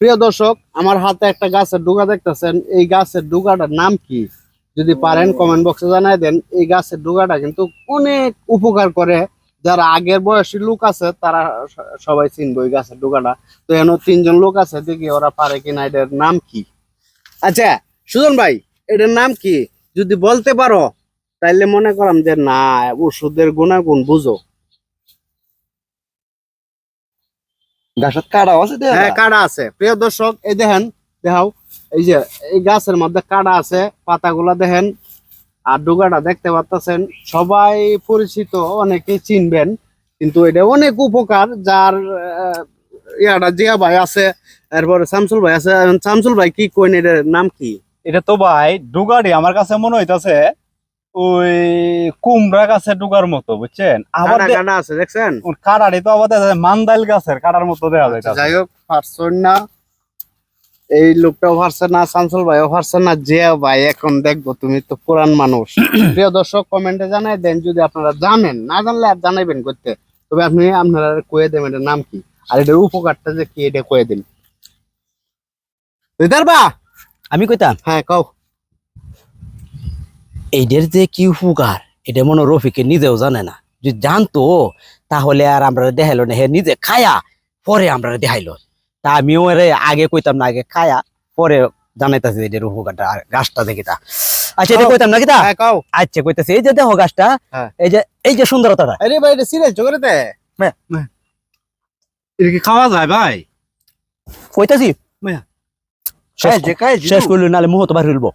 প্রিয় দর্শক, আমার হাতে একটা গাছের ডুগা দেখতেছেন। এই গাছের ডুগাটার নাম কি? যদি পারেন কমেন্ট বক্সে জানাই দেন। এই গাছের ডুগাটা কিন্তু অনেক উপকার করে। যারা আগের বয়সী লোক আছে তারা সবাই চিনবে ওই গাছের ডুগাটা। তো এখানে তিনজন লোক আছে, দেখি ওরা পারে কিনা। এটার নাম কি? আচ্ছা সুজন ভাই, এটার নাম কি যদি বলতে পারো তাইলে মনে করলাম যে না, ওষুধের গুণাগুণ বুঝো। গাছের কাটাও আছে দেয়া হ্যাঁ, কাটা আছে। প্রিয় দর্শক, এই দেখেন, দেখাও। এই যে এই গাছের মধ্যে কাটা আছে, পাতাগুলা দেখেন। আর ডুগাটা দেখতে পাচ্ছেন, সবাই পরিচিত, অনেকেই চিনবেন। কিন্তু এটা অনেক উপকার। যার ইয়াটা জিয়া ভাই আছে, এরপরে শামসুল ভাই আছে। শামসুল ভাই কি কইন, এটার নাম কি? এটা তো ভাই ডুগারি আমার কাছে মনে হইতাছে ওই কুমড়া গাছের ডুগার মতো, বুঝছেন? আবার কাটা কাটা আছে, দেখছেন? কাটারি তো আবার দেখা যায় মান্দাইল গাছের কাটার মতো দেখা যাইতাছে। যাই হোক, পারছেন না, এই লোকটাও পারছে না, শামসুল ভাইও পারছে না, জিয়া ভাই এখন দেখবো। তুমি তো পুরান মানুষ। প্রিয় দর্শক, কমেন্টে জানাই দেন যদি আপনারা জানেন। না জানলে আর জানাইবেন করতে। তবে আপনারা কয়ে দেবেন এটার নাম কি, আর এটার উপকারটা যে কি, এটা কয়ে দিন। বা আমি কইতাম হ্যাঁ, কও। এইদের যে কি উপকার এটা মনে হয় রফিকে নিজেও জানে না। যদি জানতো তাহলে আর আমরা দেখাইলো না, হে নিজে খায়া পরে আমরা দেখাইলো। তা আমিও এর আগে কইতাম না, আগে খায়া পরে জানাইতাছি এদের উপকারটা। আর গাছটা দেখি তা আচ্ছা, এটা কইতাম না কি তা? হ্যাঁ, কও। আচ্ছা কইতাছি, এই যে দেখো গাছটা, হ্যাঁ। এই যে সুন্দরতাটা। আরে ভাই, এটা সিরিয়াস করে দে। এটা কি খাওয়া যায় ভাই? কইতাছি মায়া। শেষ করলি নালে মুহ তো বাহির হইব।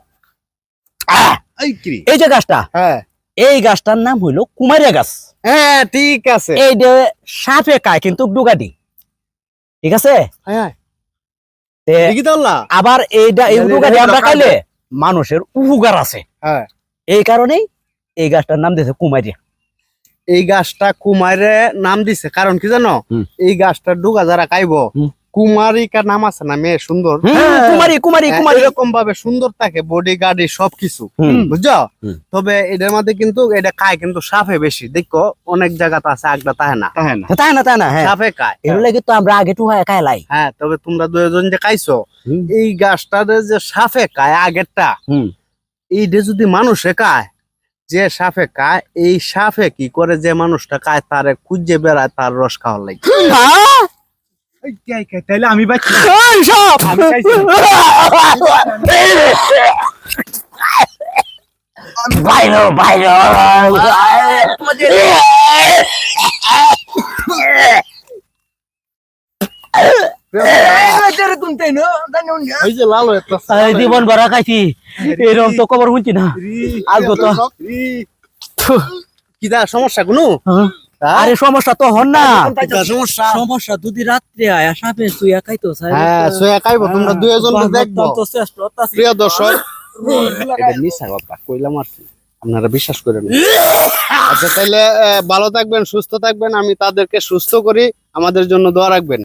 এই কি? এই যে গাছটা, হ্যাঁ এই গাছটার নাম হইলো কুমারিয়া গাছ। হ্যাঁ, ঠিক আছে। এই যে সাপে খায় কিন্তু ডুগাডি, ঠিক আছে? হ্যাঁ, তে ঠিকই তো আল্লাহ। আবার এই তাহলে ডুগাডি এটা আমরা হলো খাইলে মানুষের উপকার আছে। হ্যাঁ, এই কারণেই এই গাছটার নাম দিয়েছে কুমারিয়া। এই গাছটা কুমারে নাম দিছে কারণ কি জানো? হুম। এই গাছটা ডুগা যারা খাইবো, হুম। কুমারিকা নাম আছে না, মেয়ে সুন্দর। কুমারী কুমারী কুমারী এরকম ভাবে সুন্দর থাকে, বডি গার্ডি সবকিছু, হুম। বুঝছো? হুম। তবে এটার মধ্যে কিন্তু এটা খায় কিন্তু সাপে বেশি। দেখো অনেক জায়গাতে আছে, আগটা তাহে না, তাই না? তাই না হ্যাঁ, সাপে খায়। এগুলো লাগে তো আমরা আগে টুহায় খাইলাই। হ্যাঁ, তবে তোমরা দুজন যে খাইছো, হুম। এই গাছটারে যে সাপে খায় আগেরটা, হুম। এইটা যদি মানুষে খায়, যে সাপে খায়, এই সাপে কি করে যে মানুষটা খায় তারে খুঁজে বেড়ায়, তার রস খাওয়ার লাগে। তাইলে আমি ভাই বাইরো বাইরো এই যে লাল হয়ে জীবন ভরা খাইছি, এরকম তো খবর শুনছি না। আজগো তো কি দা সমস্যা কোনো? আরে সমস্যা তো হন না, সমস্যা? সমস্যা যদি রাত্রে আয়া সাপে শুয়া খাইতো। হ্যাঁ, সোয়া খাইবো, তোমরা দুইজন দেখবো। প্রিয় দর্শক, এটা মিছা কথা কইলাম আর কি, আপনারা বিশ্বাস করেন। আচ্ছা তাইলে ভালো থাকবেন, সুস্থ থাকবেন। আমি তাদেরকে সুস্থ করি, আমাদের জন্য দোয়া রাখবেন।